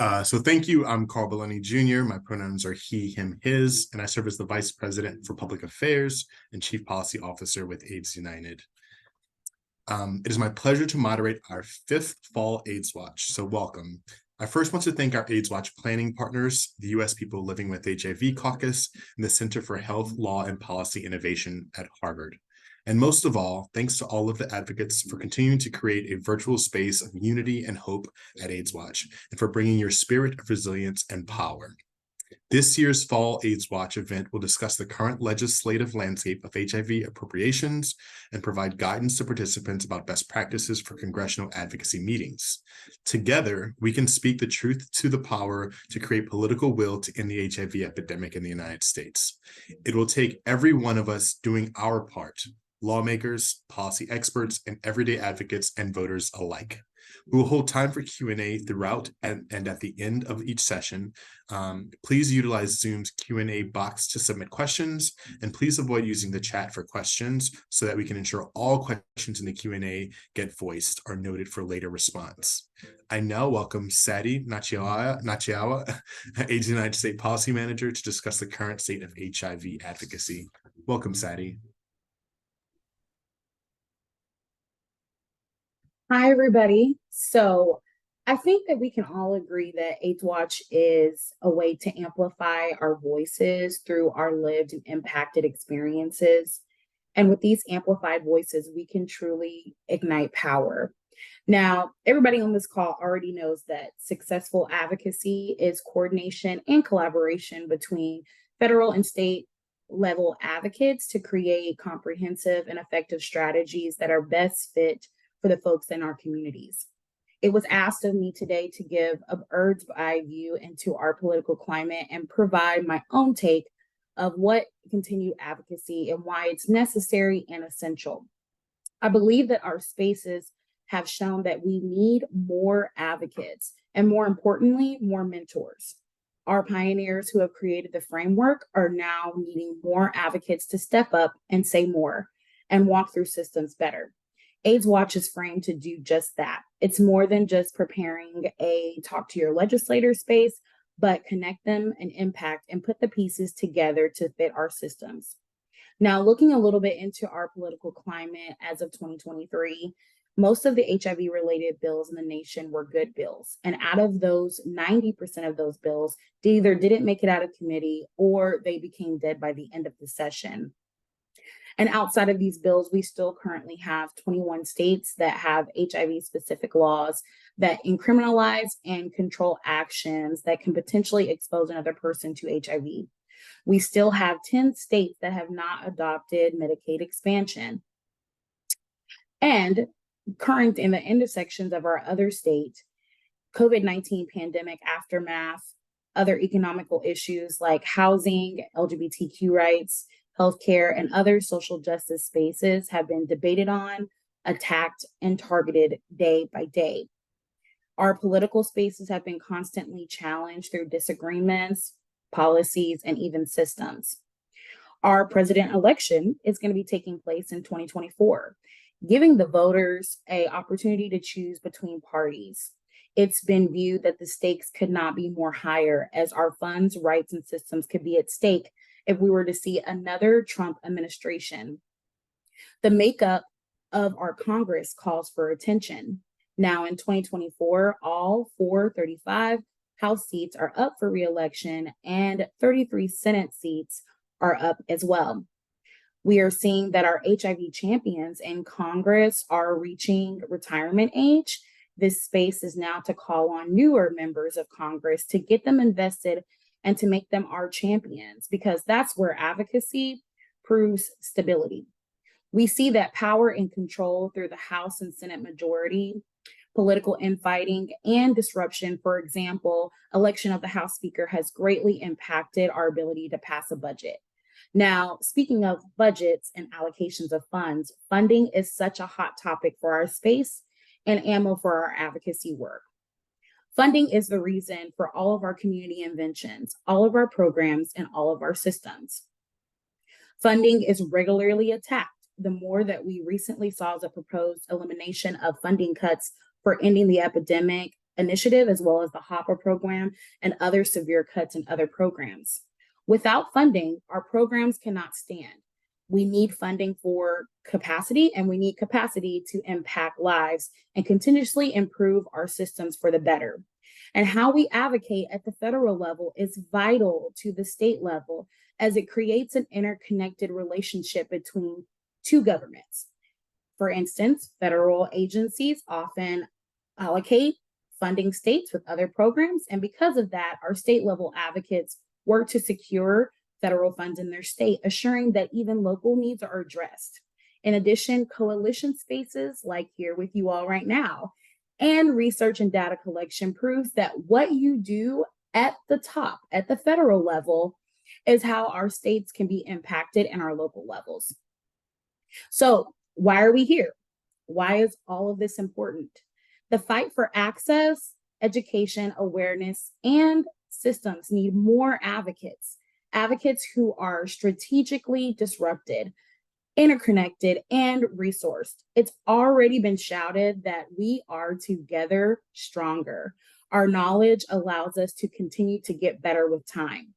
So thank you. I'm Carl Belloni Jr. My pronouns are he, him, his, and I serve as the Vice President for Public Affairs and Chief Policy Officer with AIDS United. It is my pleasure to moderate our 5th Fall AIDS Watch, so welcome. I first want to thank our AIDS Watch planning partners, the U.S. People Living with HIV Caucus, and the Center for Health, Law, and Policy Innovation at Harvard. And most of all, thanks to all of the advocates for continuing to create a virtual space of unity and hope at AIDS Watch, and for bringing your spirit of resilience and power. This year's Fall AIDS Watch event will discuss the current legislative landscape of HIV appropriations and provide guidance to participants about best practices for congressional advocacy meetings. Together, we can speak the truth to the power to create political will to end the HIV epidemic in the United States. It will take every one of us doing our part, lawmakers, policy experts, and everyday advocates and voters alike. We will hold time for Q&A throughout and at the end of each session. Please utilize Zoom's Q&A box to submit questions, and please avoid using the chat for questions so that we can ensure all questions in the Q&A get voiced or noted for later response. I now welcome Sadie Nachiawa, AIDS United State Policy Manager, to discuss the current state of HIV advocacy. Welcome, Sadie. Hi, everybody. So I think that we can all agree that AIDSWatch is a way to amplify our voices through our lived and impacted experiences. And with these amplified voices, we can truly ignite power. Now, everybody on this call already knows that successful advocacy is coordination and collaboration between federal and state level advocates to create comprehensive and effective strategies that are best fit for the folks in our communities. It was asked of me today to give a bird's eye view into our political climate and provide my own take of what continued advocacy and why it's necessary and essential. I believe that our spaces have shown that we need more advocates and, more importantly, more mentors. Our pioneers who have created the framework are now needing more advocates to step up and say more and walk through systems better. AIDS Watch is framed to do just that. It's more than just preparing a talk to your legislator space, but connect them and impact and put the pieces together to fit our systems. Now, looking a little bit into our political climate as of 2023, most of the HIV-related bills in the nation were good bills. And out of those, 90% of those bills either didn't make it out of committee or they became dead by the end of the session. And outside of these bills, we still currently have 21 states that have HIV-specific laws that criminalize and control actions that can potentially expose another person to HIV. We still have 10 states that have not adopted Medicaid expansion. And current in the intersections of our other state, COVID-19 pandemic aftermath, other economical issues like housing, LGBTQ rights, healthcare, and other social justice spaces have been debated on, attacked, and targeted day by day. Our political spaces have been constantly challenged through disagreements, policies, and even systems. Our president election is going to be taking place in 2024, giving the voters an opportunity to choose between parties. It's been viewed that the stakes could not be more higher, as our funds, rights, and systems could be at stake if we were to see another Trump administration. The makeup of our Congress calls for attention. Now in 2024, all 435 House seats are up for re-election and 33 Senate seats are up as well. We are seeing that our HIV champions in Congress are reaching retirement age. This space is now to call on newer members of Congress to get them invested and to make them our champions, because that's where advocacy proves stability. We see that power and control through the House and Senate majority, political infighting, and disruption. For example, election of the House Speaker has greatly impacted our ability to pass a budget. Now, speaking of budgets and allocations of funds, funding is such a hot topic for our space and ammo for our advocacy work. Funding is the reason for all of our community inventions, all of our programs, and all of our systems. Funding is regularly attacked. The more that we recently saw as a proposed elimination of funding cuts for ending the epidemic initiative, as well as the HOPPA program and other severe cuts in other programs. Without funding, our programs cannot stand. We need funding for capacity, and we need capacity to impact lives and continuously improve our systems for the better. And how we advocate at the federal level is vital to the state level, as it creates an interconnected relationship between two governments. For instance, federal agencies often allocate funding states with other programs, and because of that, our state level advocates work to secure federal funds in their state, assuring that even local needs are addressed. In addition, coalition spaces like here with you all right now, and research and data collection proves that what you do at the top, at the federal level, is how our states can be impacted in our local levels. So, why are we here? Why is all of this important? The fight for access, education, awareness, and systems need more advocates, advocates who are strategically disrupted, interconnected, and resourced. It's already been shouted that we are together stronger. Our knowledge allows us to continue to get better with time.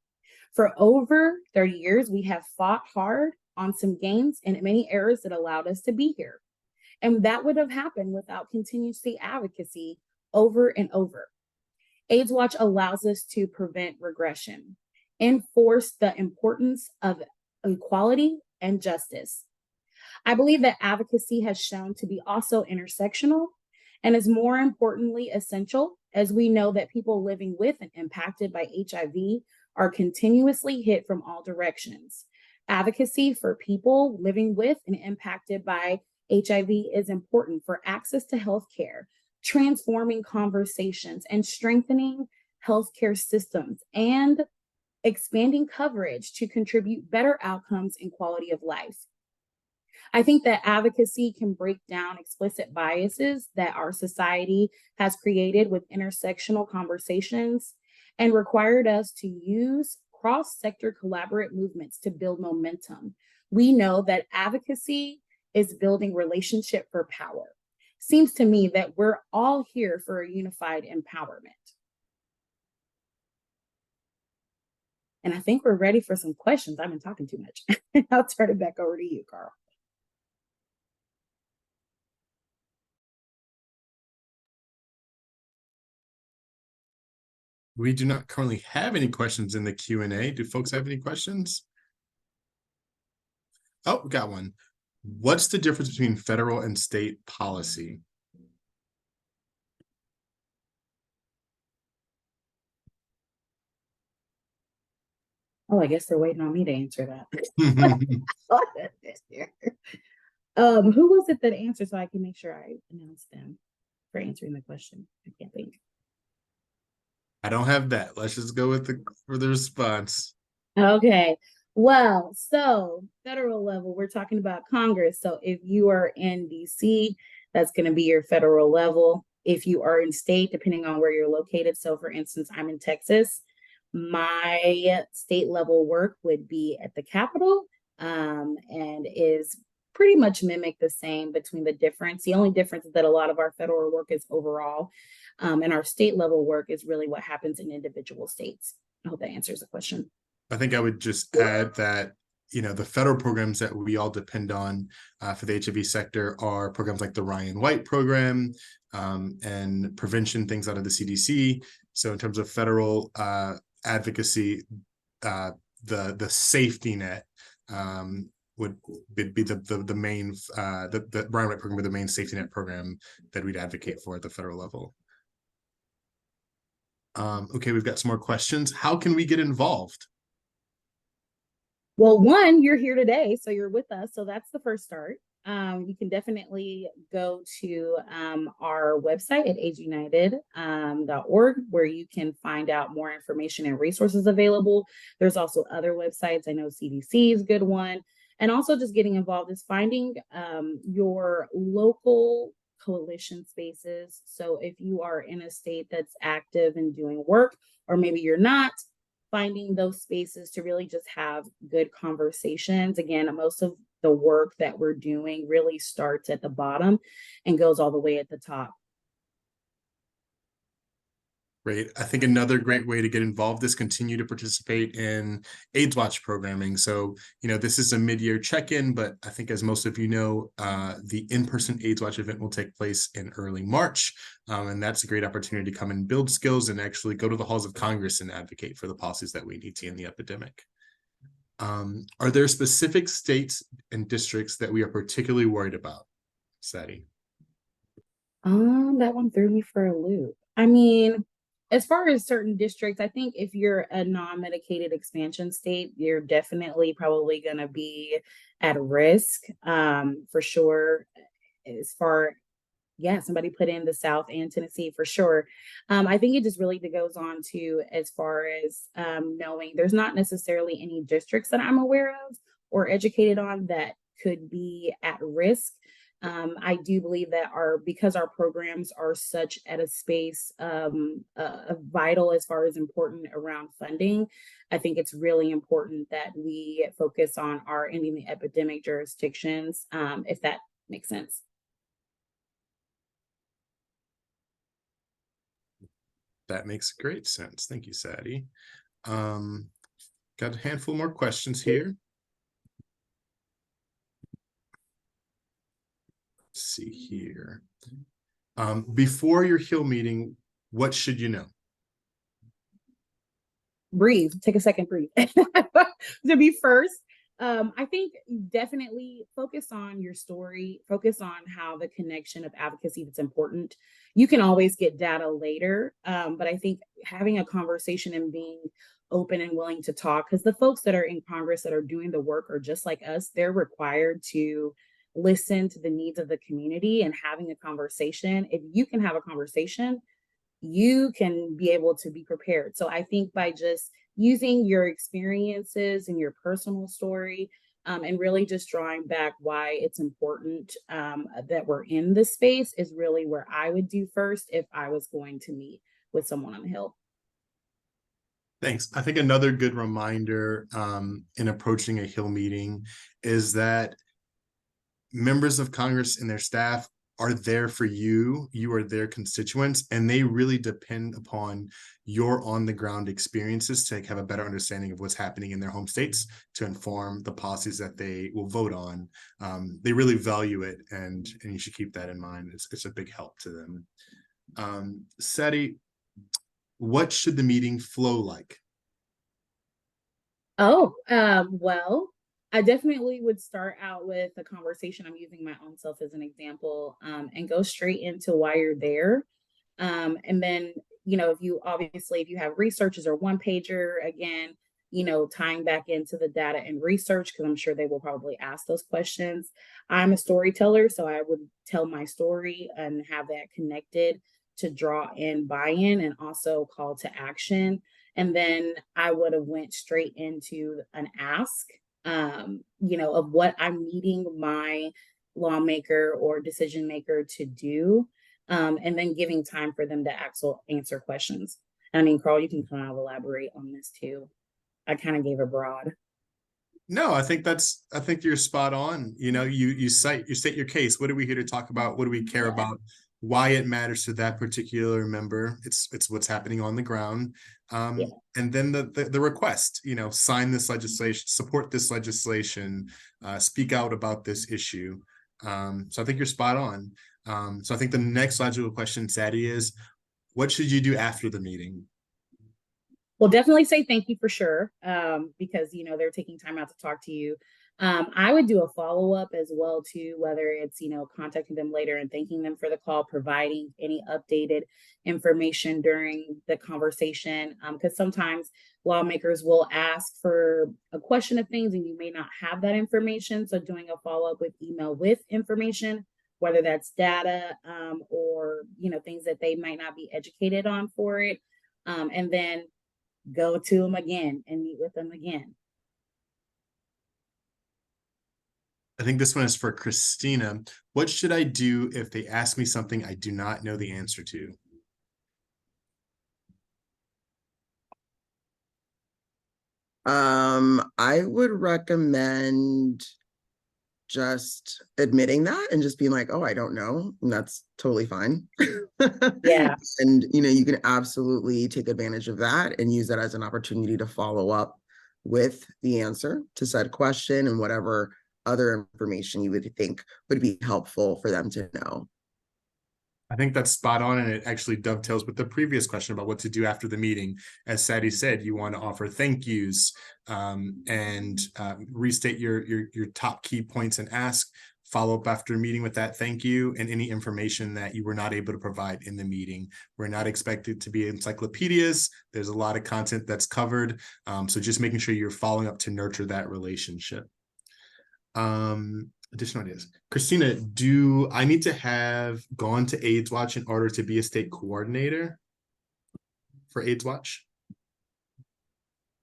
For over 30 years, we have fought hard on some gains in many areas that allowed us to be here. And that would have happened without continuously advocacy over and over. AIDSWatch allows us to prevent regression, enforce the importance of equality and justice. I believe that advocacy has shown to be also intersectional and is more importantly essential, as we know that people living with and impacted by HIV are continuously hit from all directions. Advocacy for people living with and impacted by HIV is important for access to healthcare, transforming conversations, and strengthening healthcare systems, and expanding coverage to contribute better outcomes and quality of life. I think that advocacy can break down explicit biases that our society has created with intersectional conversations and required us to use cross-sector collaborative movements to build momentum. We know that advocacy is building relationship for power. Seems to me that we're all here for a unified empowerment. And I think we're ready for some questions. I've been talking too much. I'll turn it back over to you, Carl. We do not currently have any questions in the Q&A. Do folks have any questions? Oh, we got one. What's the difference between federal and state policy? Oh, I guess they're waiting on me to answer that. Who was it that answered so I can make sure I announce them for answering the question? I can't think. I don't have that. Let's just go with the response. Okay. Well, so federal level, we're talking about Congress. So if you are in DC, that's going to be your federal level. If you are in state, depending on where you're located. So for instance, I'm in Texas. My state level work would be at the Capitol, and is pretty much mimic the same between the difference. The only difference is that a lot of our federal work is overall, and our state level work is really what happens in individual states. I hope that answers the question. I think I would just add that, the federal programs that we all depend on for the HIV sector are programs like the Ryan White program, and prevention, things out of the CDC. So in terms of federal advocacy, the safety net would be the main the Ryan White program, the main safety net program that we'd advocate for at the federal level. Okay, we've got some more questions. How can we get involved? Well, one, you're here today, so you're with us. So that's the first start. You can definitely go to our website at ageunited.org, where you can find out more information and resources available. There's also other websites. I know CDC is a good one. And also just getting involved is finding your local coalition spaces. So if you are in a state that's active and doing work, or maybe you're not, finding those spaces to really just have good conversations. Again, most of the work that we're doing really starts at the bottom and goes all the way at the top. Great. I think another great way to get involved is continue to participate in AIDSWatch programming. So, this is a mid-year check-in, but I think as most of you know, the in-person AIDSWatch event will take place in early March. And that's a great opportunity to come and build skills and actually go to the halls of Congress and advocate for the policies that we need to end the epidemic. Are there specific states and districts that we are particularly worried about, Sadie? That one threw me for a loop. I mean, as far as certain districts, I think if you're a non-medicated expansion state, you're definitely probably going to be at risk, for sure. As far, yeah, somebody put in the South and Tennessee for sure. I think it just really goes on to as far as knowing there's not necessarily any districts that I'm aware of or educated on that could be at risk. I do believe that because our programs are such at a space vital as far as important around funding, I think it's really important that we focus on our ending the epidemic jurisdictions, if that makes sense. That makes great sense. Thank you, Sadie. Got a handful more questions here. Let's see here. Before your Hill meeting, what should you know? Breathe, take a second, breathe. To be first, I think definitely focus on your story, focus on how the connection of advocacy that's important. You can always get data later, but I think having a conversation and being open and willing to talk, because the folks that are in Congress that are doing the work are just like us. They're required to listen to the needs of the community and having a conversation. If you can have a conversation, you can be able to be prepared. So I think by just using your experiences and your personal story, and really just drawing back why it's important that we're in this space is really where I would do first if I was going to meet with someone on the Hill. Thanks. I think another good reminder in approaching a Hill meeting is that members of Congress and their staff are there for you. You are their constituents, and they really depend upon your on-the-ground experiences to have a better understanding of what's happening in their home states to inform the policies that they will vote on. They really value it, and you should keep that in mind. It's a big help to them. Sadie, what should the meeting flow like? Oh, well, I definitely would start out with a conversation. I'm using my own self as an example, and go straight into why you're there. And then, if you have researches or one pager, again, tying back into the data and research, because I'm sure they will probably ask those questions. I'm a storyteller, so I would tell my story and have that connected to draw in buy-in and also call to action. And then I would have went straight into an ask, of what I'm needing my lawmaker or decision maker to do, and then giving time for them to actually answer questions. I mean, Carl, you can kind of elaborate on this too. I kind of gave a broad. No, I think you're spot on. You state your case. What are we here to talk about? What do we care about? Why it matters to that particular member? It's what's happening on the ground. Yeah. And then the request, sign this legislation, support this legislation, speak out about this issue. So I think you're spot on. So I think the next logical question, Sadie, is what should you do after the meeting? Well, definitely say thank you for sure, because they're taking time out to talk to you. I would do a follow-up as well too, whether it's contacting them later and thanking them for the call, providing any updated information during the conversation, because sometimes lawmakers will ask for a question of things and you may not have that information. So doing a follow-up with email with information, whether that's data, or things that they might not be educated on for it, and then go to them again and meet with them again. I think this one is for Christina. What should I do if they ask me something I do not know the answer to? I would recommend just admitting that and just being like, oh, I don't know. And that's totally fine. Yeah. And, you can absolutely take advantage of that and use that as an opportunity to follow up with the answer to said question and whatever other information you would think would be helpful for them to know. I think that's spot on, and it actually dovetails with the previous question about what to do after the meeting. As Sadie said, you want to offer thank yous and restate your top key points and ask. Follow up after a meeting with that thank you and any information that you were not able to provide in the meeting. We're not expected to be encyclopedias. There's a lot of content that's covered. So just making sure you're following up to nurture that relationship. Additional ideas. Christina, do I need to have gone to AIDSWatch in order to be a state coordinator for AIDSWatch?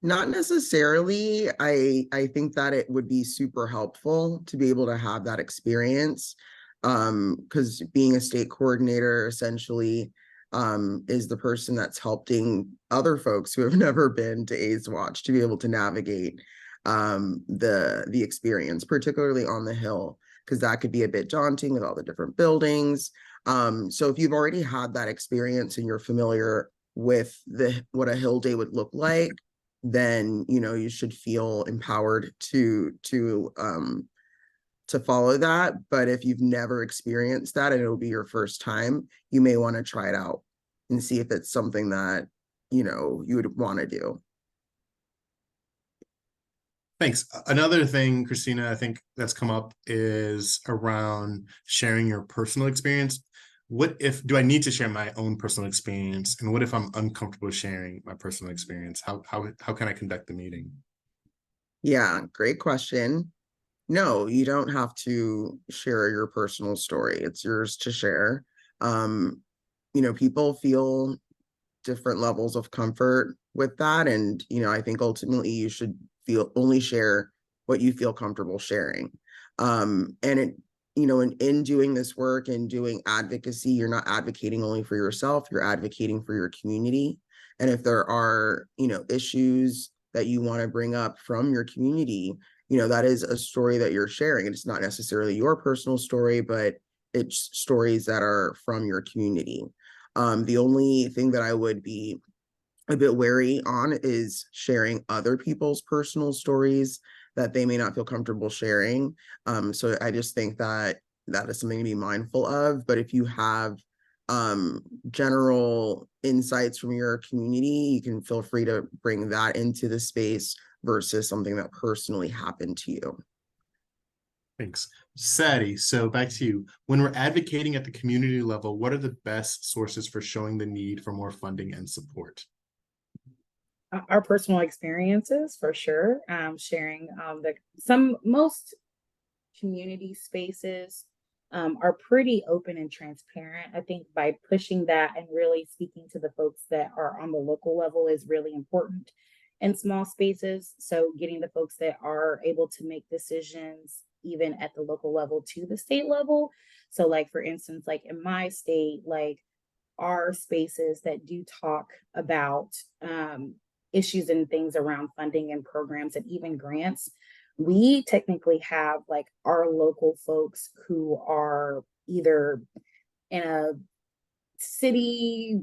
Not necessarily. I think that it would be super helpful to be able to have that experience. Because being a state coordinator essentially is the person that's helping other folks who have never been to AIDSWatch to be able to navigate the experience, particularly on the Hill, because that could be a bit daunting with all the different buildings. So if you've already had that experience and you're familiar with what a Hill day would look like, then you should feel empowered to follow that. But if you've never experienced that and it'll be your first time, you may want to try it out and see if it's something that you would want to do. Thanks. Another thing, Christina, I think that's come up is around sharing your personal experience. What if, do I need to share my own personal experience? And what if I'm uncomfortable sharing my personal experience? How can I conduct the meeting? Yeah, great question. No, you don't have to share your personal story. It's yours to share. People feel different levels of comfort with that. And, I think ultimately you should only share what you feel comfortable sharing. And it, in doing this work and doing advocacy, you're not advocating only for yourself, you're advocating for your community. And if there are, issues that you want to bring up from your community, that is a story that you're sharing. And it's not necessarily your personal story, but it's stories that are from your community. The only thing that I would be a bit wary on is sharing other people's personal stories that they may not feel comfortable sharing. So I just think that is something to be mindful of. But if you have general insights from your community, you can feel free to bring that into the space versus something that personally happened to you. Thanks. Sadie, so back to you. When we're advocating at the community level, what are the best sources for showing the need for more funding and support? Our personal experiences, for sure. Sharing most community spaces are pretty open and transparent. I think by pushing that and really speaking to the folks that are on the local level is really important in small spaces. So getting the folks that are able to make decisions even at the local level to the state level. So like, for instance, like in my state, like our spaces that do talk about issues and things around funding and programs and even grants, we technically have like our local folks who are either in a city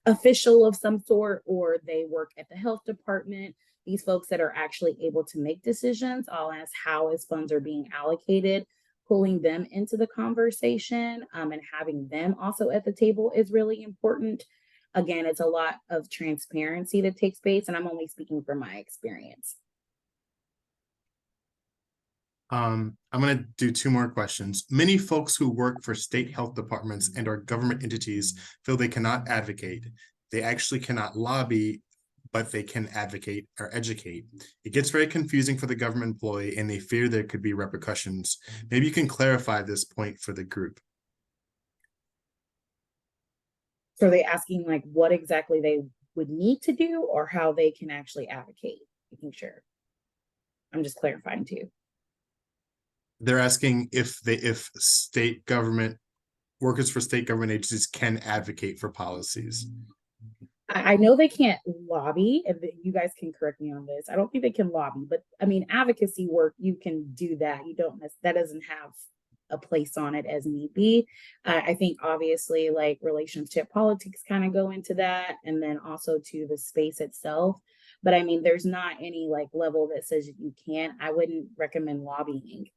official of some sort or they work at the health department. These folks that are actually able to make decisions on how as funds are being allocated, pulling them into the conversation and having them also at the table is really important. Again, it's a lot of transparency that takes place, and I'm only speaking from my experience. I'm going to do two more questions. Many folks who work for state health departments and or government entities feel they cannot advocate. They actually cannot lobby, but they can advocate or educate. It gets very confusing for the government employee and they fear there could be repercussions. Maybe you can clarify this point for the group. So are they asking like what exactly they would need to do or how they can actually advocate? Making sure. I'm just clarifying too. They're asking if state government workers for state government agencies can advocate for policies. I know they can't lobby, and you guys can correct me on this. I don't think they can lobby, but I mean, advocacy work, you can do that. You don't, that doesn't have a place on it as need be. I think obviously like relationship politics kind of go into that, and then also to the space itself. But I mean, there's not any like level that says you can't. I wouldn't recommend lobbying.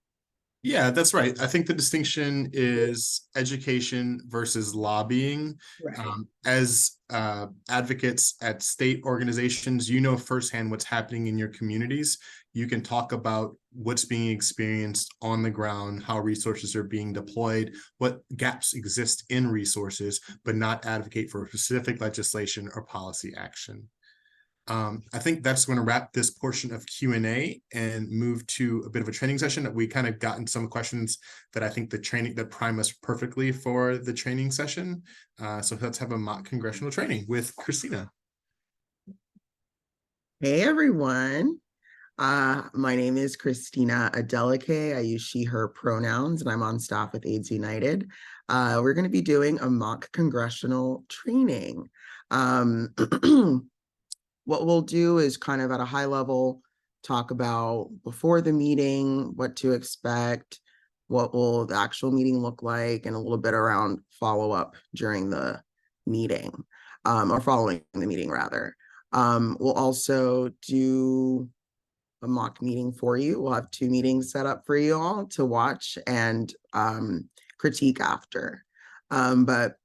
Yeah, that's right. I think the distinction is education versus lobbying. Right. As advocates at state organizations, you know firsthand what's happening in your communities. You can talk about what's being experienced on the ground, how resources are being deployed, what gaps exist in resources, but not advocate for specific legislation or policy action. I think that's going to wrap this portion of Q&A and move to a bit of a training session. That we kind of gotten some questions that I think the training that prime us perfectly for the training session. So let's have a mock congressional training with Christina. Hey everyone. My name is Christina Adelike. I use she, her pronouns, and I'm on staff with AIDS United. We're going to be doing a mock congressional training. What we'll do is kind of at a high level talk about before the meeting, what to expect, what will the actual meeting look like, and a little bit around follow-up during the meeting, or following the meeting rather. We'll also do a mock meeting for you. We'll have 2 meetings set up for you all to watch and critique after. But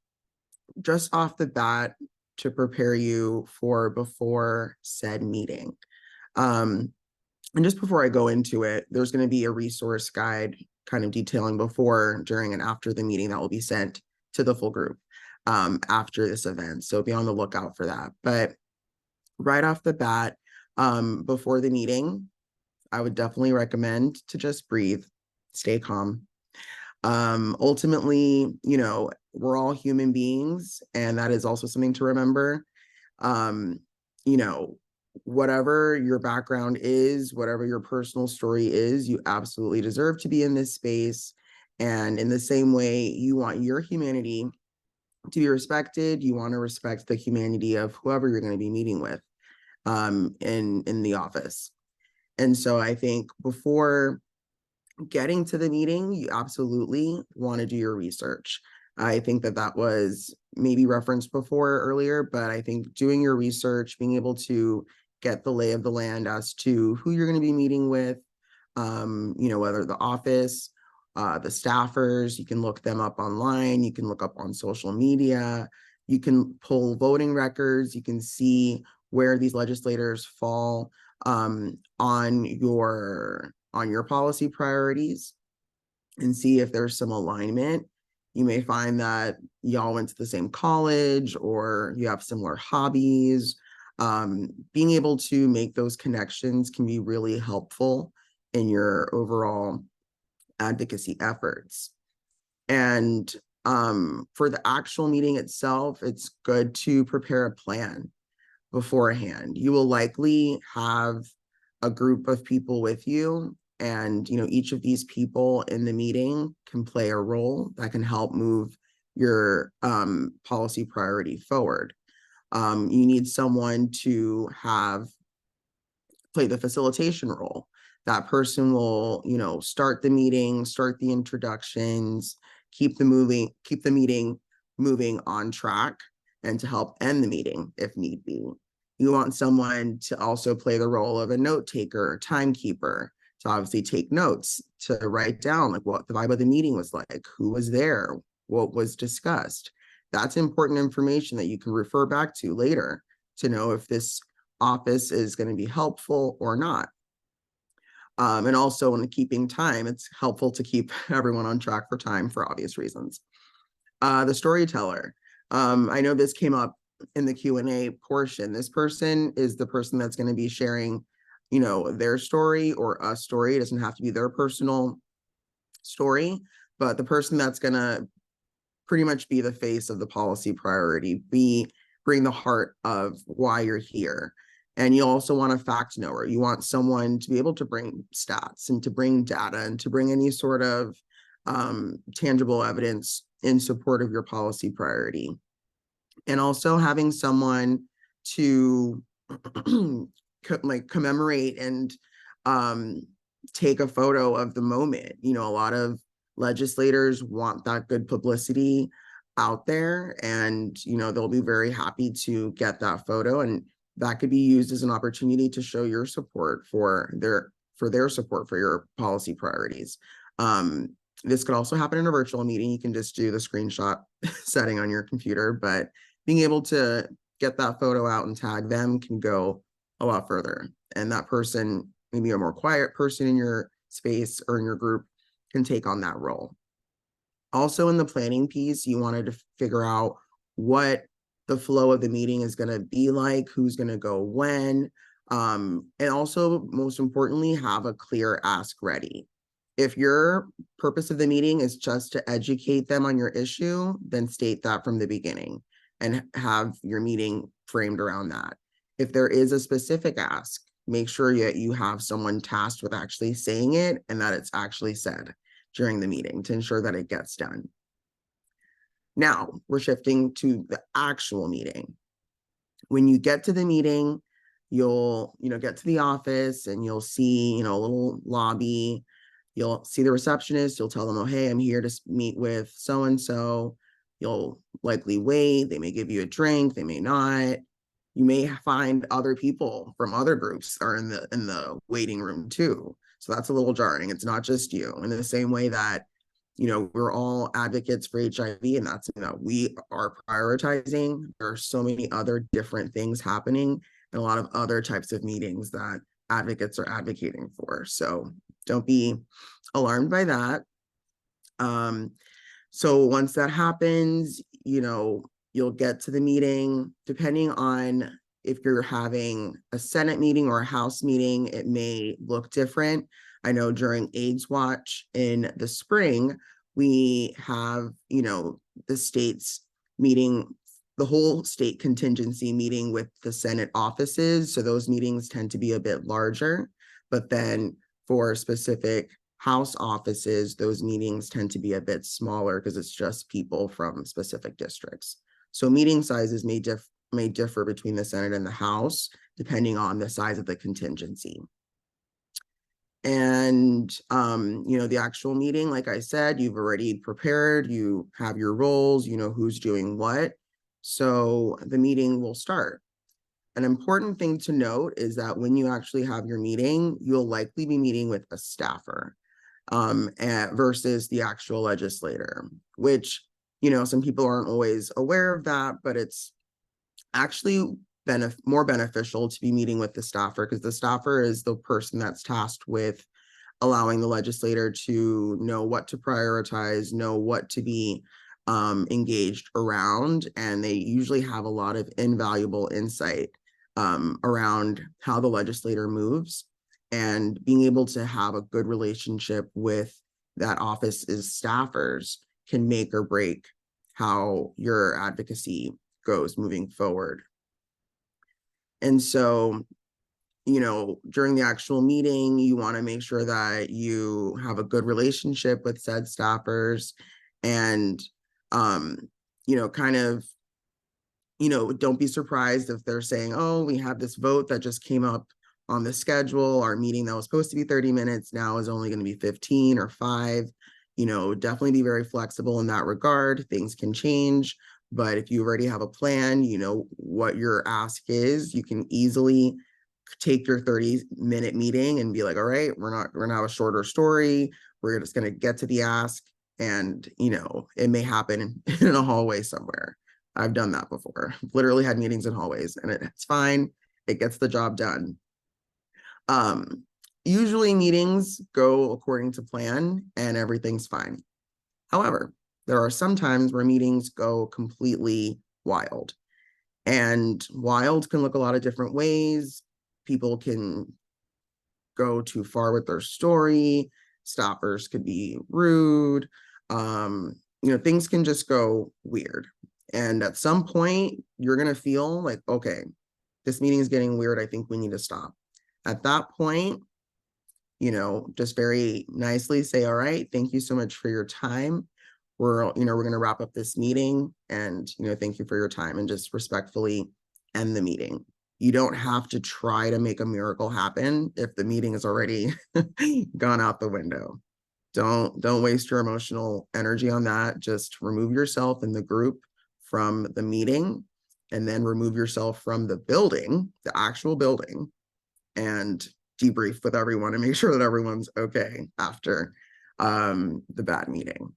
just off the bat, to prepare you for before said meeting. And just before I go into it, there's going to be a resource guide kind of detailing before, during, and after the meeting that will be sent to the full group after this event. So be on the lookout for that. But right off the bat, before the meeting, I would definitely recommend to just breathe, stay calm. Ultimately, you know, we're all human beings, and that is also something to remember. You know, whatever your background is, whatever your personal story is, you absolutely deserve to be in this space. And in the same way, you want your humanity to be respected, you want to respect the humanity of whoever you're going to be meeting with in the office. And so I think before getting to the meeting, you absolutely want to do your research. I think that was maybe referenced before earlier, but I think doing your research, being able to get the lay of the land as to who you're going to be meeting with, you know, whether the office, the staffers, you can look them up online, you can look up on social media, you can pull voting records, you can see where these legislators fall on your policy priorities and see if there's some alignment. You may find that y'all went to the same college or you have similar hobbies. Being able to make those connections can be really helpful in your overall advocacy efforts. And for the actual meeting itself, it's good to prepare a plan beforehand. You will likely have a group of people with you, and you know, each of these people in the meeting can play a role that can help move your policy priority forward. You need someone to play the facilitation role. That person will, you know, start the meeting, start the introductions, keep the meeting moving on track, and to help end the meeting if need be. You want someone to also play the role of a note taker or timekeeper, to obviously take notes, to write down like what the vibe of the meeting was like, who was there, what was discussed. That's important information that you can refer back to later to know if this office is going to be helpful or not. And also when keeping time, it's helpful to keep everyone on track for time for obvious reasons. The storyteller. I know this came up in the Q&A portion. This person is the person that's going to be sharing, you know, their story or a story. It doesn't have to be their personal story, but the person that's going to pretty much be the face of the policy priority, bring the heart of why you're here. And you also want a fact knower. You want someone to be able to bring stats and to bring data and to bring any sort of tangible evidence in support of your policy priority. And also having someone to like commemorate and take a photo of the moment. You know, a lot of legislators want that good publicity out there, and you know, they'll be very happy to get that photo, and that could be used as an opportunity to show your support for their support for your policy priorities. This could also happen in a virtual meeting. You can just do the screenshot setting on your computer, but being able to get that photo out and tag them can go a lot further. And that person, maybe a more quiet person in your space or in your group, can take on that role. Also in the planning piece, you wanted to figure out what the flow of the meeting is going to be like, who's going to go when, and also most importantly, have a clear ask ready. If your purpose of the meeting is just to educate them on your issue, then state that from the beginning and have your meeting framed around that. If there is a specific ask, make sure that you have someone tasked with actually saying it and that it's actually said during the meeting to ensure that it gets done. Now we're shifting to the actual meeting. When you get to the meeting, you'll, get to the office and you'll see, a little lobby. You'll see the receptionist. You'll tell them, oh, hey, I'm here to meet with so-and-so. You'll likely wait. They may give you a drink. They may not. You may find other people from other groups are in the waiting room too. So that's a little jarring. It's not just you. In the same way that, we're all advocates for HIV, and that's something that we are prioritizing. There are so many other different things happening and a lot of other types of meetings that advocates are advocating for. So don't be alarmed by that. So once that happens, you'll get to the meeting. Depending on if you're having a Senate meeting or a House meeting, it may look different. I know during AIDSWatch in the spring, we have, the state's meeting, the whole state contingency meeting with the Senate offices. So those meetings tend to be a bit larger, but then for specific House offices, those meetings tend to be a bit smaller because it's just people from specific districts. So meeting sizes may differ between the Senate and the House, depending on the size of the contingency. And, the actual meeting, like I said, you've already prepared, you have your roles, you know who's doing what. So the meeting will start. An important thing to note is that when you actually have your meeting, you'll likely be meeting with a staffer versus the actual legislator, which, some people aren't always aware of that, but it's actually more beneficial to be meeting with the staffer, because the staffer is the person that's tasked with allowing the legislator to know what to prioritize, know what to be engaged around, and they usually have a lot of invaluable insight around how the legislator moves, and being able to have a good relationship with that office's staffers can make or break how your advocacy goes moving forward. And so, during the actual meeting, you want to make sure that you have a good relationship with said staffers, and, don't be surprised if they're saying, oh, we have this vote that just came up on the schedule. Our meeting that was supposed to be 30 minutes now is only going to be 15 or 5. Definitely be very flexible in that regard. Things can change. But if you already have a plan, what your ask is, you can easily take your 30-minute meeting and be like, all right, we're gonna have a shorter story. We're just gonna get to the ask, and it may happen in a hallway somewhere. I've done that before. Literally had meetings in hallways, and it's fine. It gets the job done. Usually meetings go according to plan and everything's fine. However, there are some times where meetings go completely wild, and wild can look a lot of different ways. People can go too far with their story. Staffers could be rude. Things can just go weird. And at some point, you're going to feel like, okay, this meeting is getting weird. I think we need to stop. At that point, just very nicely say, all right, thank you so much for your time. We're going to wrap up this meeting, and, thank you for your time, and just respectfully end the meeting. You don't have to try to make a miracle happen if the meeting is already gone out the window. Don't waste your emotional energy on that. Just remove yourself and the group from the meeting, and then remove yourself from the building, the actual building, and debrief with everyone and make sure that everyone's okay after the bad meeting.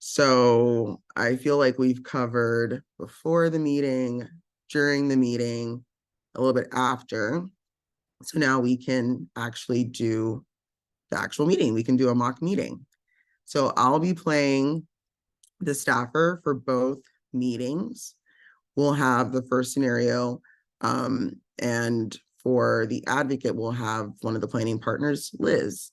So I feel like we've covered before the meeting, during the meeting, a little bit after. So now we can actually do the actual meeting. We can do a mock meeting. So I'll be playing the staffer for both meetings. We'll have the first scenario, and for the advocate, we'll have one of the planning partners, Liz.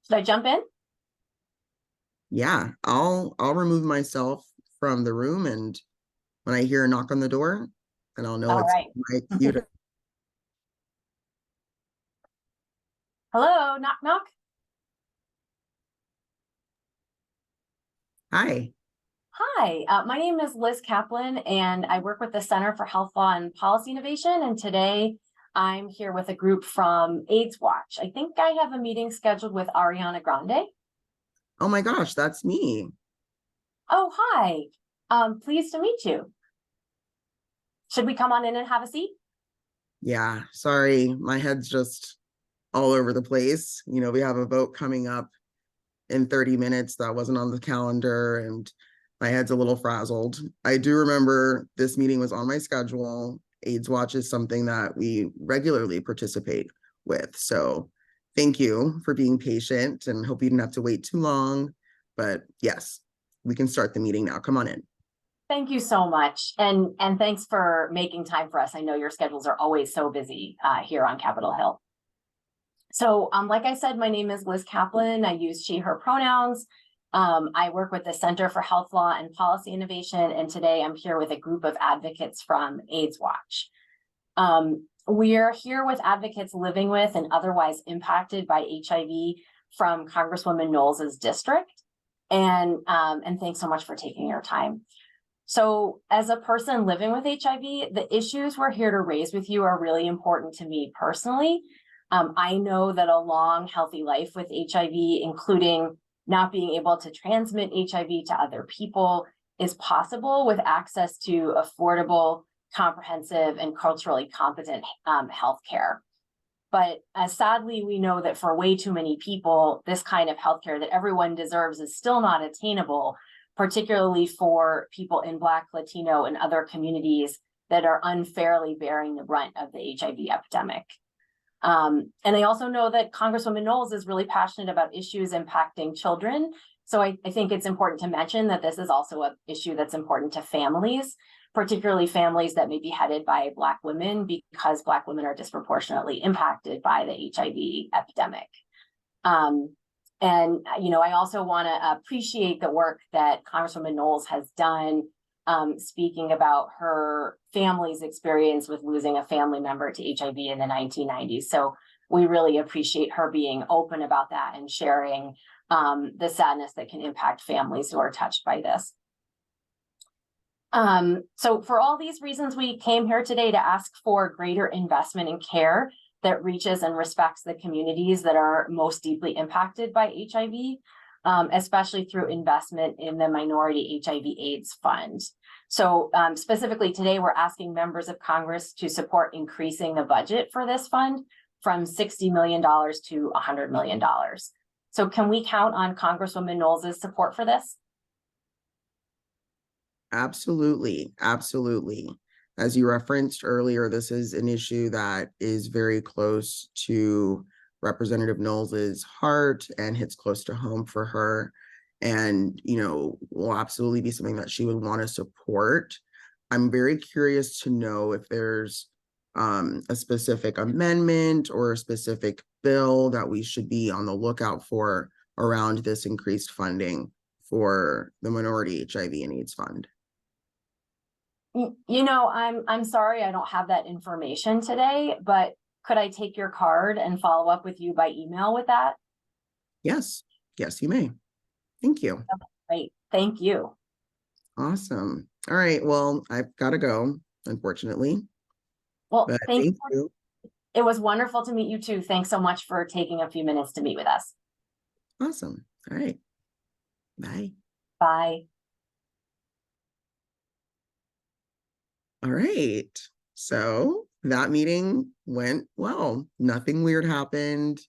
Should I jump in? Yeah, I'll remove myself from the room, and when I hear a knock on the door, then I'll know All it's right. my cue to. Hello, knock, knock. Hi. Hi, my name is Liz Kaplan, and I work with the Center for Health Law and Policy Innovation. And today I'm here with a group from AIDSWatch. I think I have a meeting scheduled with Ariana Grande. Oh my gosh, that's me. Oh, hi. Pleased to meet you. Should we come on in and have a seat? Yeah, sorry, my head's just all over the place. You know, we have a vote coming up in 30 minutes that wasn't on the calendar, and my head's a little frazzled. I do remember this meeting was on my schedule. AIDSWatch is something that we regularly participate with. So thank you for being patient, and hope you didn't have to wait too long. But yes, we can start the meeting now. Come on in. Thank you so much. And thanks for making time for us. I know your schedules are always so busy here on Capitol Hill. So like I said, my name is Liz Kaplan. I use she, her pronouns. I work with the Center for Health Law and Policy Innovation. And today I'm here with a group of advocates from AIDSWatch. We're here with advocates living with and otherwise impacted by HIV from Congresswoman Knowles's district. And thanks so much for taking your time. So as a person living with HIV, the issues we're here to raise with you are really important to me personally. I know that a long, healthy life with HIV, including not being able to transmit HIV to other people, is possible with access to affordable, comprehensive, and culturally competent healthcare. But sadly, we know that for way too many people, this kind of healthcare that everyone deserves is still not attainable, particularly for people in Black, Latino, and other communities that are unfairly bearing the brunt of the HIV epidemic. And I also know that Congresswoman Knowles is really passionate about issues impacting children. So I think it's important to mention that this is also an issue that's important to families, particularly families that may be headed by Black women, because Black women are disproportionately impacted by the HIV epidemic. And, you know, I also want to appreciate the work that Congresswoman Knowles has done, speaking about her family's experience with losing a family member to HIV in the 1990s. So we really appreciate her being open about that and sharing the sadness that can impact families who are touched by this. So for all these reasons, we came here today to ask for greater investment in care that reaches and respects the communities that are most deeply impacted by HIV, especially through investment in the Minority HIV/AIDS Fund. So specifically today, we're asking members of Congress to support increasing the budget for this fund from $60 million to $100 million. So can we count on Congresswoman Knowles' support for this? Absolutely, absolutely. As you referenced earlier, this is an issue that is very close to Representative Knowles's heart and hits close to home for her. And, you know, will absolutely be something that she would want to support. I'm very curious to know if there's a specific amendment or a specific bill that we should be on the lookout for around this increased funding for the Minority HIV and AIDS Fund. You know, I'm sorry I don't have that information today, but could I take your card and follow up with you by email with that? Yes, yes, you may. Thank you. Great. Thank you. Awesome. All right. Well, I've got to go, unfortunately. Well, But thank thank you. you. It was wonderful to meet you too. Thanks so much for taking a few minutes to meet with us. Awesome. All right. Bye. Bye. All right. So that meeting went well. Nothing weird happened.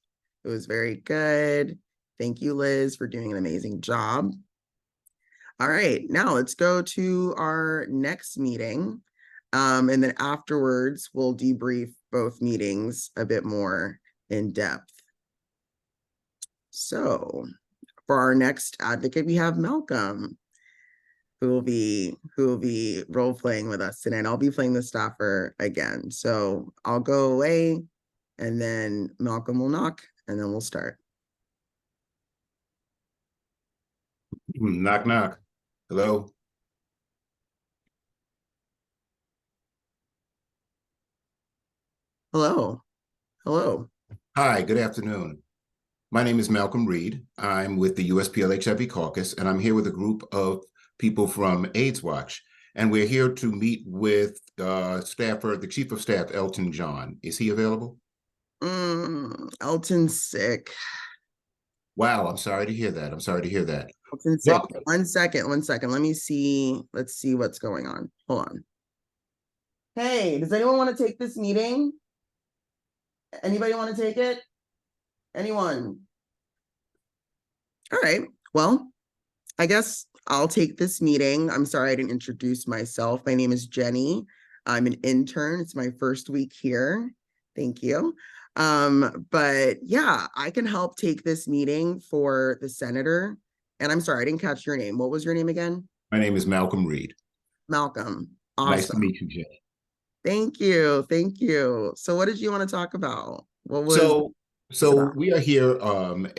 It was very good. Thank you, Liz, for doing an amazing job. All right, now let's go to our next meeting. And then afterwards, we'll debrief both meetings a bit more in depth. So for our next advocate, we have Malcolm, who will be role playing with us today. And I'll be playing the staffer again. So I'll go away and then Malcolm will knock and then we'll start. Knock, knock. Hello. Hello. Hello. Hi, good afternoon. My name is Malcolm Reed. I'm with the USPL HIV Caucus, and I'm here with a group of people from AIDSWatch. And we're here to meet with the Chief of Staff, Elton John. Is he available? Elton's sick. Wow, I'm sorry to hear that. I'm sorry to hear that. Elton's sick. Well, 1 second, 1 second. Let me see. Let's see what's going on. Hold on. Hey, does anyone want to take this meeting? Anybody want to take it? Anyone? All right. Well, I guess I'll take this meeting. I'm sorry I didn't introduce myself. My name is Jenny. I'm an intern. It's my first week here. Thank you. But yeah, I can help take this meeting for the senator. And I'm sorry, I didn't catch your name. What was your name again? my name is Malcolm Reed. Malcolm. Nice to Awesome. meet you, Jenny. Thank you. Thank you. So what did you want to talk about? What was So about? we are here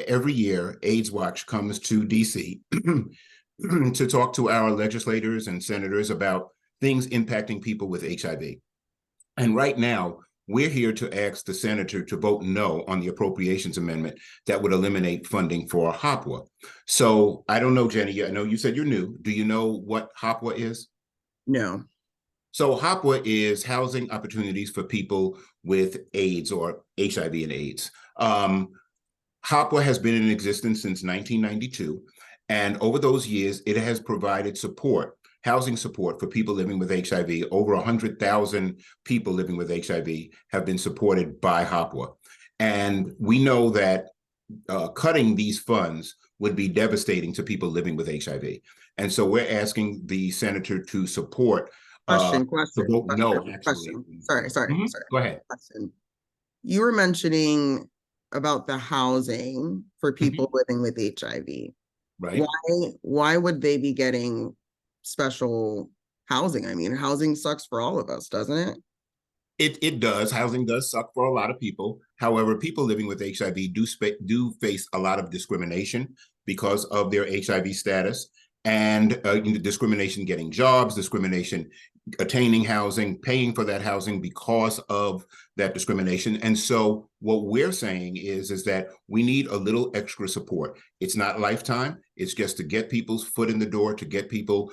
every year. AIDSWatch comes to DC to talk to our legislators and senators about things impacting people with HIV. And right now, we're here to ask the senator to vote no on the appropriations amendment that would eliminate funding for HOPWA. So I don't know, Jenny, I know you said you're new. Do you know what HOPWA is? No. So HOPWA is housing opportunities for people with AIDS or HIV and AIDS. HOPWA has been in existence since 1992. And over those years, it has provided support, housing support for people living with HIV. Over 100,000 people living with HIV have been supported by HOPWA. And we know that cutting these funds would be devastating to people living with HIV. And so we're asking the senator to support Question. no, actually. Sorry. Go ahead. Question. You were mentioning about the housing for people living with HIV. Right. Why would they be getting special housing? I mean, housing sucks for all of us, doesn't it? It does. Housing does suck for a lot of people. However, people living with HIV do face a lot of discrimination because of their HIV status, and discrimination getting jobs, discrimination attaining housing, paying for that housing because of that discrimination. And so what we're saying is that we need a little extra support. It's not lifetime. It's just to get people's foot in the door, to get people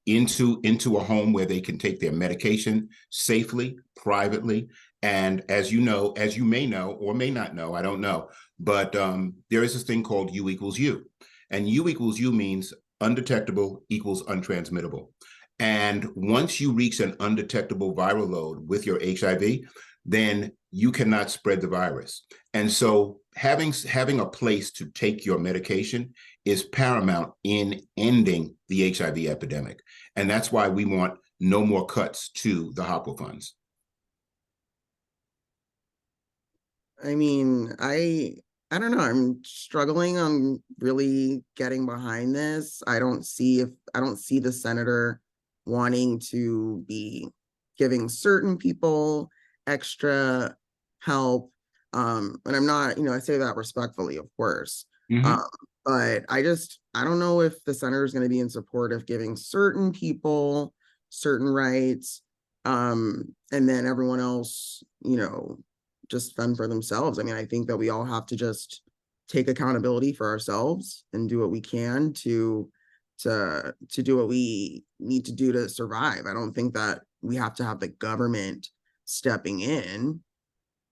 into a home where they can take their medication safely, privately. And as you know, as you may know or may not know, I don't know, but there is this thing called U equals U. And U equals U means undetectable equals untransmittable. And once you reach an undetectable viral load with your HIV, then you cannot spread the virus. And so having a place to take your medication is paramount in ending the HIV epidemic. And that's why we want no more cuts to the HOPWA funds. I mean, I don't know. I'm struggling on really getting behind this. I don't see the senator wanting to be giving certain people extra help. And I'm not, I say that respectfully, of course. But I don't know if the senator is going to be in support of giving certain people certain rights, and then everyone else, just fend for themselves. I mean, I think that we all have to just take accountability for ourselves and do what we can to do what we need to do to survive. I don't think that we have to have the government stepping in.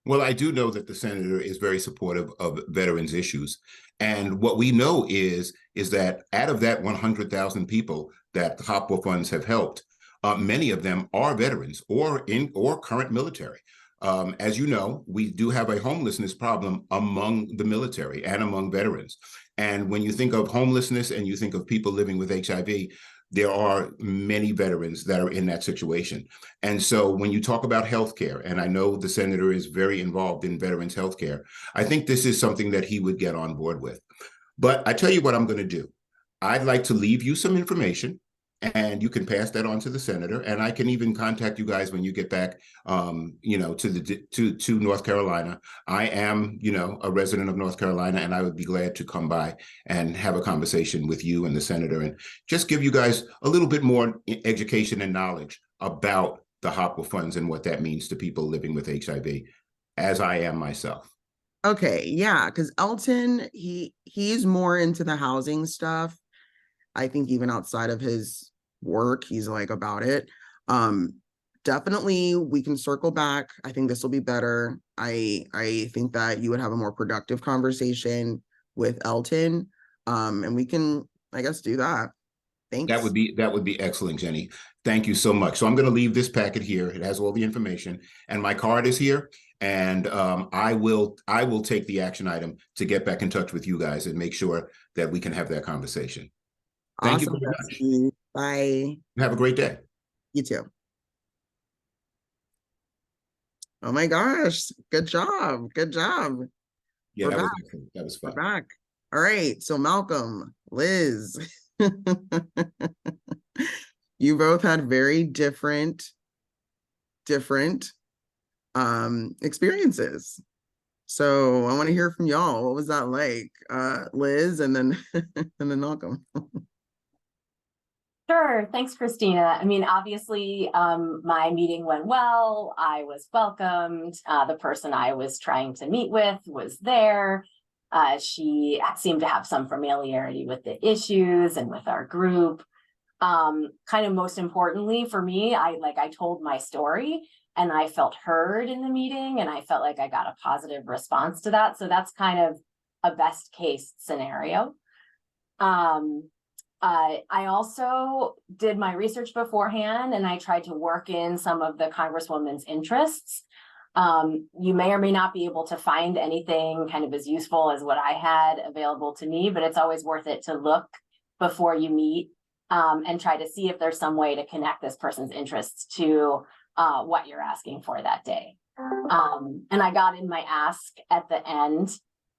Well, I do know that the senator is very supportive of veterans issues. And what we know is that out of that 100,000 people that the HOPWA funds have helped, many of them are veterans or current military. As you know, we do have a homelessness problem among the military and among veterans. And when you think of homelessness and you think of people living with HIV, there are many veterans that are in that situation. And so when you talk about healthcare, and I know the senator is very involved in veterans healthcare, I think this is something that he would get on board with. But I tell you what I'm going to do. I'd like to leave you some information, and you can pass that on to the senator. And I can even contact you guys when you get back, to North Carolina. I am, a resident of North Carolina, and I would be glad to come by and have a conversation with you and the senator and just give you guys a little bit more education and knowledge about the HOPWA funds and what that means to people living with HIV, as I am myself. Okay, yeah, because Elton, he's more into the housing stuff. I think even outside of his work, he's like about it. Definitely we can circle back. I think this will be better. I think that you would have a more productive conversation with Elton. And we can, I guess, do that. Thanks. That would be excellent, Jenny. Thank you so much. So I'm going to leave this packet here. It has all the information, and my card is here. And I will take the action item to get back in touch with you guys and make sure that we can have that conversation. Thank you very much. Bye. Have a great day. You too. Oh my gosh. Good job. Good job. Yeah, We're that back. was excellent. That was fun. We're back. All right. So Malcolm, Liz, you both had very different experiences. So I want to hear from y'all. What was that like? Liz, and then and then Malcolm. Sure. Thanks, Christina. I mean, obviously, my meeting went well. I was welcomed. The person I was trying to meet with was there. She seemed to have some familiarity with the issues and with our group. Kind of most importantly for me, I told my story and I felt heard in the meeting, and I felt like I got a positive response to that. So that's kind of a best case scenario. I also did my research beforehand, and I tried to work in some of the Congresswoman's interests. You may or may not be able to find anything kind of as useful as what I had available to me, but it's always worth it to look before you meet and try to see if there's some way to connect this person's interests to what you're asking for that day. And I got in my ask at the end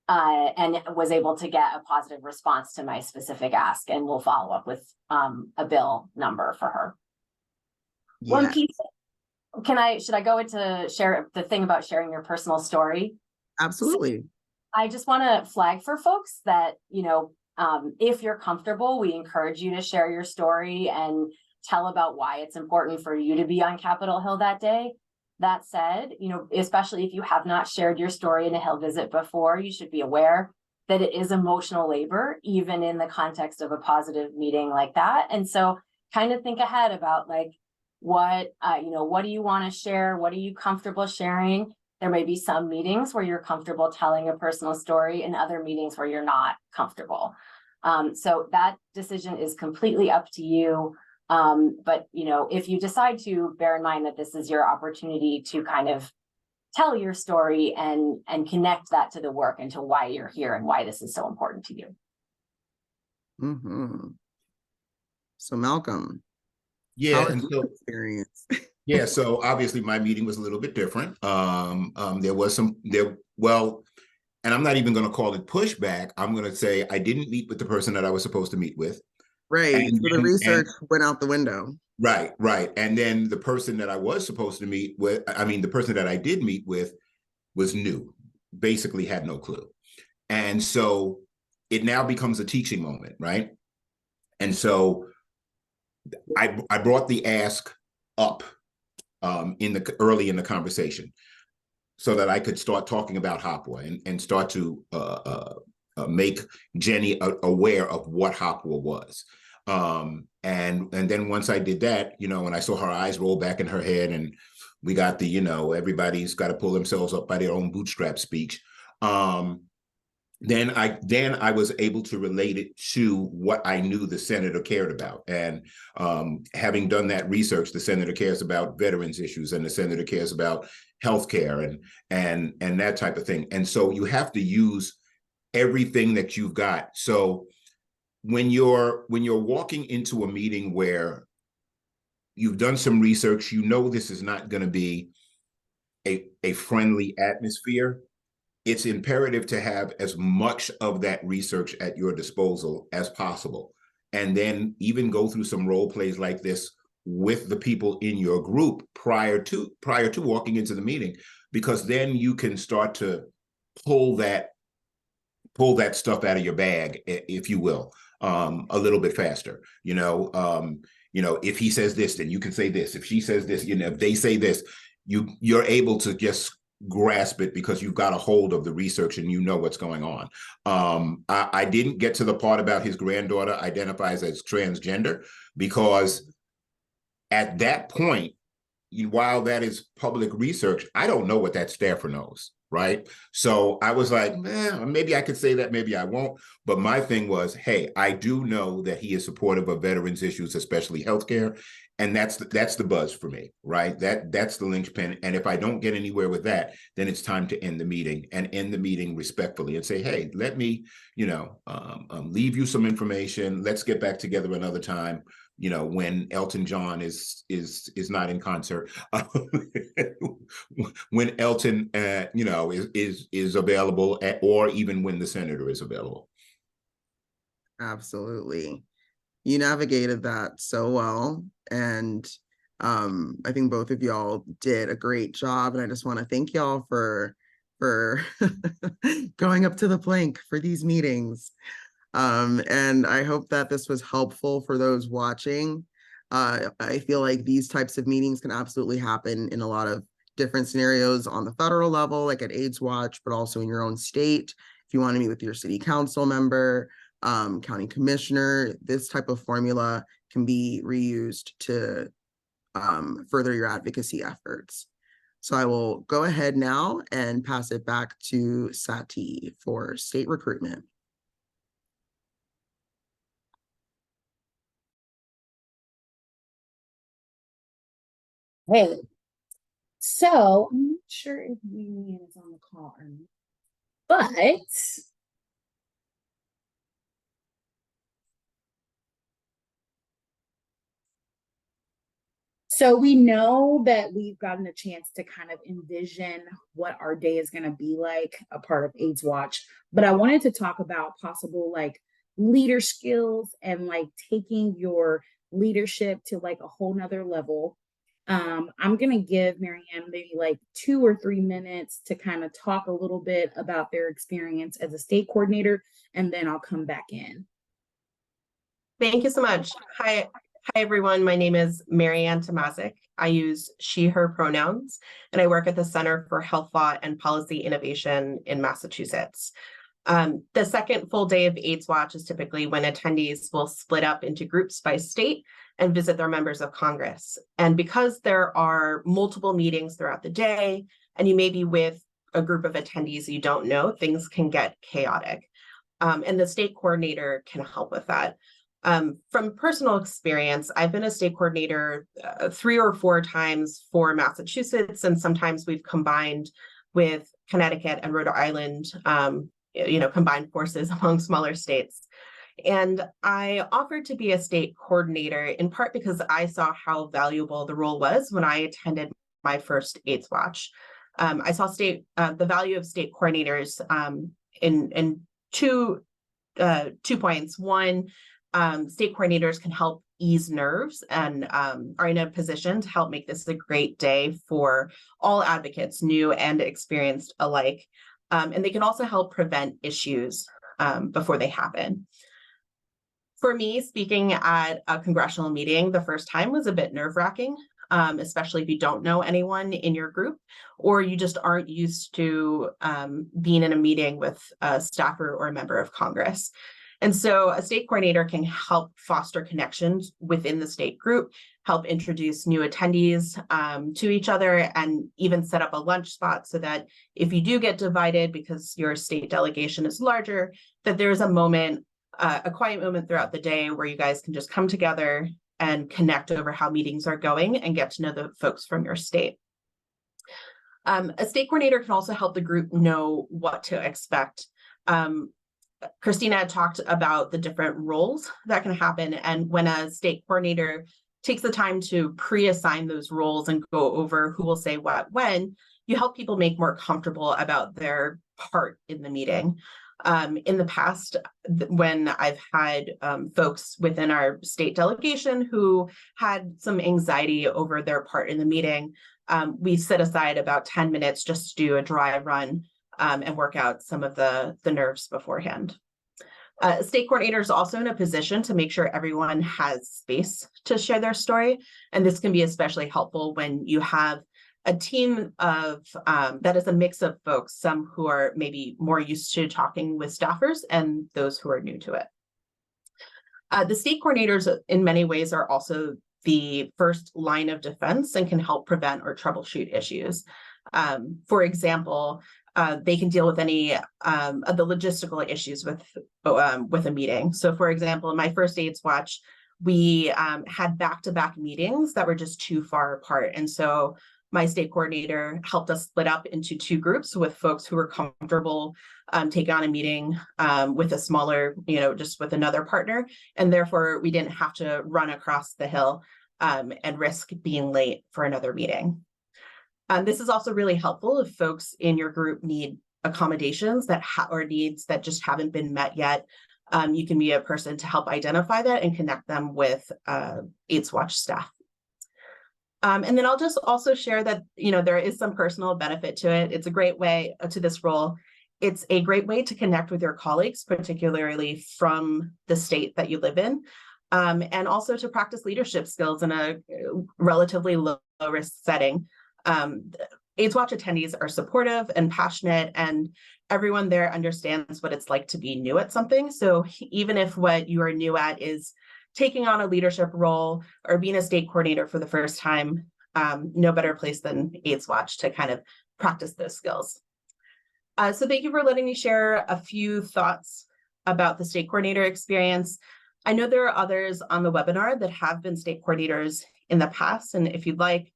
and was able to get a positive response to my specific ask, and we'll follow up with a bill number for her. Yeah. One piece, should I go into share the thing about sharing your personal story? Absolutely. So I just want to flag for folks that, if you're comfortable, we encourage you to share your story and tell about why it's important for you to be on Capitol Hill that day. That said, especially if you have not shared your story in a Hill visit before, you should be aware that it is emotional labor, even in the context of a positive meeting like that. And so kind of think ahead about what do you want to share? What are you comfortable sharing? There may be some meetings where you're comfortable telling a personal story and other meetings where you're not comfortable. So that decision is completely up to you. But if you decide to, bear in mind that this is your opportunity to kind of tell your story and connect that to the work and to why you're here and why this is so important to you. Mm-hmm. So Malcolm, yeah, and so experience. Yeah, so obviously my meeting was a little bit different. There was and I'm not even going to call it pushback. I'm going to say I didn't meet with the person that I was supposed to meet with. Right. So the research went out the window. Right. And then the person that I was supposed to meet with, the person that I did meet with was new, basically had no clue. And so it now becomes a teaching moment, right? And so I brought the ask up early in the conversation so that I could start talking about HOPWA and start to make Jenny aware of what HOPWA was. And then once I did that, and I saw her eyes roll back in her head, and we got the, everybody's got to pull themselves up by their own bootstrap speech. Then I was able to relate it to what I knew the senator cared about. And having done that research, the senator cares about veterans issues, and the senator cares about healthcare and that type of thing. And so you have to use everything that you've got. So when you're walking into a meeting where you've done some research, this is not going to be a friendly atmosphere, it's imperative to have as much of that research at your disposal as possible. And then even go through some role plays like this with the people in your group prior to walking into the meeting, because then you can start to pull that stuff out of your bag, if you will, a little bit faster. If he says this, then you can say this. If she says this, if they say this, you're able to just grasp it because you've got a hold of the research and you know what's going on. I didn't get to the part about his granddaughter identifies as transgender, because at that point, while that is public research, I don't know what that staffer knows, right? So I was like, maybe I could say that, maybe I won't. But my thing was, hey, I do know that he is supportive of veterans issues, especially healthcare. And that's the buzz for me, right? That's the linchpin. And if I don't get anywhere with that, then it's time to end the meeting, and end the meeting respectfully and say, hey, let me, leave you some information. Let's get back together another time, when Elton John is not in concert, when Elton, is available, or even when the senator is available. Absolutely. You navigated that so well. And I think both of y'all did a great job. And I just want to thank y'all for going up to the plank for these meetings. And I hope that this was helpful for those watching. I feel like these types of meetings can absolutely happen in a lot of different scenarios on the federal level, like at AIDSWatch, but also in your own state. If you want to meet with your city council member, county commissioner, this type of formula can be reused to further your advocacy efforts. So I will go ahead now and pass it back to Sati for state recruitment. Hey, so I'm not sure if Marianne is on the call or not, but so we know that we've gotten a chance to kind of envision what our day is going to be like, a part of AIDSWatch, but I wanted to talk about possible like leader skills and like taking your leadership to like a whole nother level. I'm going to give Marianne maybe like 2 or 3 minutes to kind of talk a little bit about their experience as a state coordinator, and then I'll come back in. Thank you so much. Hi, everyone. My name is Marianne Tomazic. I use she, her pronouns, and I work at the Center for Health Law and Policy Innovation in Massachusetts. The second full day of AIDSWatch is typically when attendees will split up into groups by state and visit their members of Congress. And because there are multiple meetings throughout the day, and you may be with a group of attendees you don't know, things can get chaotic. And the state coordinator can help with that. From personal experience, I've been a state coordinator 3 or 4 times for Massachusetts, and sometimes we've combined with Connecticut and Rhode Island, combined forces among smaller states. And I offered to be a state coordinator in part because I saw how valuable the role was when I attended my first AIDSWatch. I saw the value of state coordinators in two points. One, state coordinators can help ease nerves and are in a position to help make this a great day for all advocates, new and experienced alike. And they can also help prevent issues before they happen. For me, speaking at a congressional meeting the first time was a bit nerve-wracking. especially if you don't know anyone in your group, or you just aren't used to being in a meeting with a staffer or a member of Congress. And so a state coordinator can help foster connections within the state group, help introduce new attendees to each other, and even set up a lunch spot so that if you do get divided because your state delegation is larger, that there's a moment, a quiet moment throughout the day where you guys can just come together and connect over how meetings are going and get to know the folks from your state. A state coordinator can also help the group know what to expect. Christina had talked about the different roles that can happen. And when a state coordinator takes the time to pre-assign those roles and go over who will say what when, you help people make more comfortable about their part in the meeting. In the past, when I've had folks within our state delegation who had some anxiety over their part in the meeting, we set aside about 10 minutes just to do a dry run and work out some of the nerves beforehand. State coordinator is also in a position to make sure everyone has space to share their story. And this can be especially helpful when you have a team of that is a mix of folks, some who are maybe more used to talking with staffers and those who are new to it. The state coordinators in many ways are also the first line of defense and can help prevent or troubleshoot issues. For example, they can deal with any of the logistical issues with a meeting. So for example, in my first AIDSWatch, we had back-to-back meetings that were just too far apart. And so my state coordinator helped us split up into two groups with folks who were comfortable taking on a meeting with a smaller, just with another partner. And therefore, we didn't have to run across the hill and risk being late for another meeting. This is also really helpful if folks in your group need accommodations that or needs that just haven't been met yet. You can be a person to help identify that and connect them with AIDSWatch staff. And then I'll just also share that, there is some personal benefit to it. It's a great way to this role. It's a great way to connect with your colleagues, particularly from the state that you live in, and also to practice leadership skills in a relatively low risk setting. AIDSWatch attendees are supportive and passionate, and everyone there understands what it's like to be new at something. So even if what you are new at is taking on a leadership role or being a state coordinator for the first time, no better place than AIDSWatch to kind of practice those skills. So thank you for letting me share a few thoughts about the state coordinator experience. I know there are others on the webinar that have been state coordinators in the past, and if you'd like,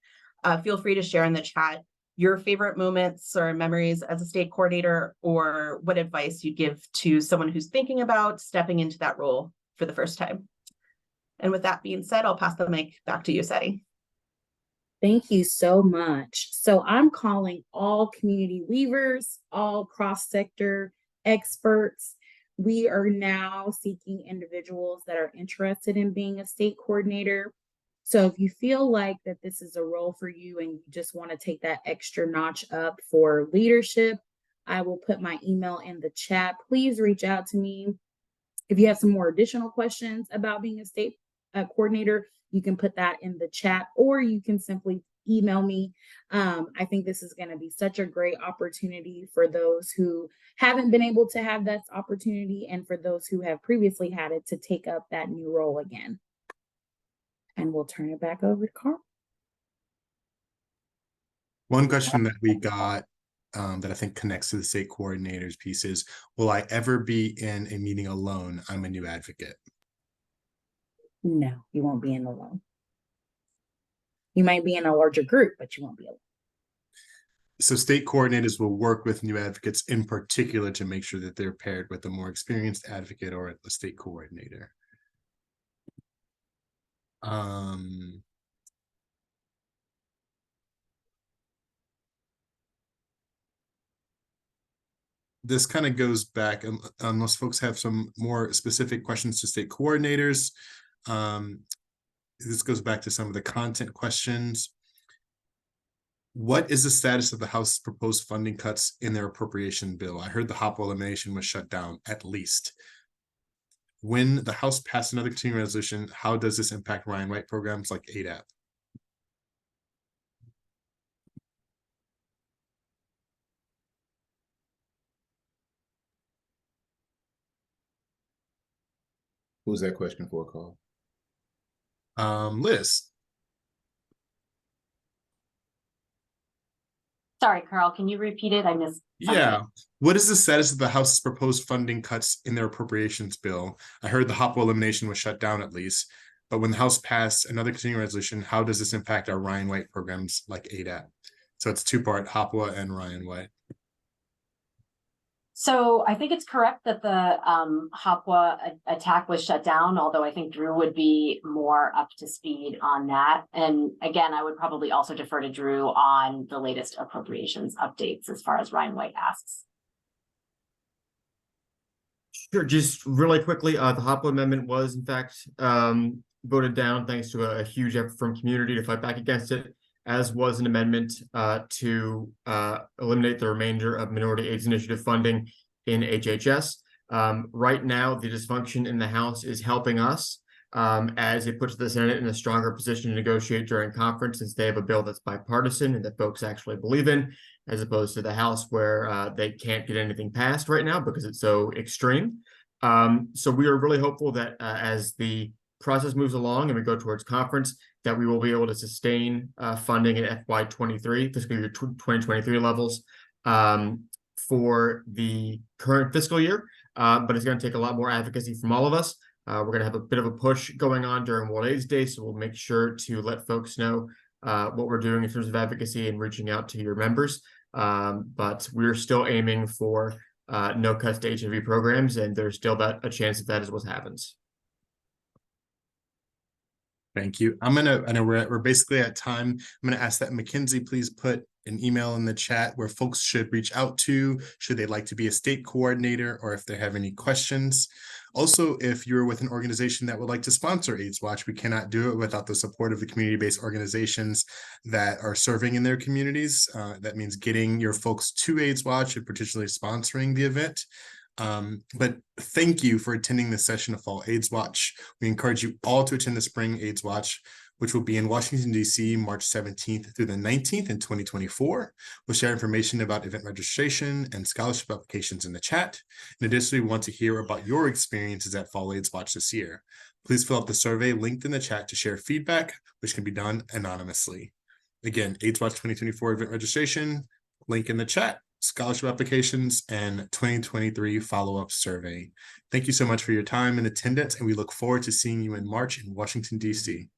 feel free to share in the chat your favorite moments or memories as a state coordinator, or what advice you'd give to someone who's thinking about stepping into that role for the first time. And with that being said, I'll pass the mic back to you, Seti. Thank you so much. So I'm calling all community weavers, all cross-sector experts. We are now seeking individuals that are interested in being a state coordinator. So if you feel like that this is a role for you and you just want to take that extra notch up for leadership, I will put my email in the chat. Please reach out to me. If you have some more additional questions about being a state coordinator, you can put that in the chat, or you can simply email me. I think this is going to be such a great opportunity for those who haven't been able to have that opportunity, and for those who have previously had it, to take up that new role again. And we'll turn it back over to Carl. One question that we got that I think connects to the state coordinators piece is, will I ever be in a meeting alone? I'm a new advocate. No, you won't be in alone. You might be in a larger group, but you won't be alone. So state coordinators will work with new advocates in particular to make sure that they're paired with a more experienced advocate or a state coordinator. This kind of goes back, unless folks have some more specific questions to state coordinators. This goes back to some of the content questions. What is the status of the House proposed funding cuts in their appropriation bill? I heard the HOPWA elimination was shut down, at least. When the House passed another continuing resolution, how does this impact Ryan White programs like ADAP? Who's that question for, Carl? Liz. Sorry, Carl, can you repeat it? I missed some of Yeah. it. What is the status of the House's proposed funding cuts in their appropriations bill? I heard the HOPWA elimination was shut down at least, but when the House passed another continuing resolution, how does this impact our Ryan White programs like ADAP? So it's two-part, HOPWA and Ryan White. So I think it's correct that the HOPWA attack was shut down, although I think Drew would be more up to speed on that. And again, I would probably also defer to Drew on the latest appropriations updates as far as Ryan White asks. Sure, just really quickly, the HOPWA amendment was in fact voted down thanks to a huge effort from community to fight back against it, as was an amendment to eliminate the remainder of Minority AIDS Initiative funding in HHS. Right now, the dysfunction in the House is helping us as it puts the Senate in a stronger position to negotiate during conference, since they have a bill that's bipartisan and that folks actually believe in, as opposed to the House where they can't get anything passed right now because it's so extreme. So we are really hopeful that as the process moves along and we go towards conference, that we will be able to sustain funding at FY23, fiscal year 2023 levels for the current fiscal year. But it's going to take a lot more advocacy from all of us. We're going to have a bit of a push going on during World AIDS Day, so we'll make sure to let folks know what we're doing in terms of advocacy and reaching out to your members. But we're still aiming for no cuts to HIV programs, and there's still a chance that is what happens. Thank you. I know we're basically at time. I'm gonna ask that Mackenzie please put an email in the chat where folks should reach out to, should they like to be a state coordinator, or if they have any questions. Also, if you're with an organization that would like to sponsor AIDSWatch, we cannot do it without the support of the community-based organizations that are serving in their communities. That means getting your folks to AIDSWatch and particularly sponsoring the event. But thank you for attending this session of Fall AIDSWatch. We encourage you all to attend the Spring AIDSWatch, which will be in Washington, D.C., March 17th through the 19th in 2024. We'll share information about event registration and scholarship applications in the chat. And additionally, we want to hear about your experiences at Fall AIDSWatch this year. Please fill out the survey linked in the chat to share feedback, which can be done anonymously. Again, AIDSWatch 2024 event registration, link in the chat, scholarship applications, and 2023 follow-up survey. Thank you so much for your time and attendance, and we look forward to seeing you in March in Washington, D.C.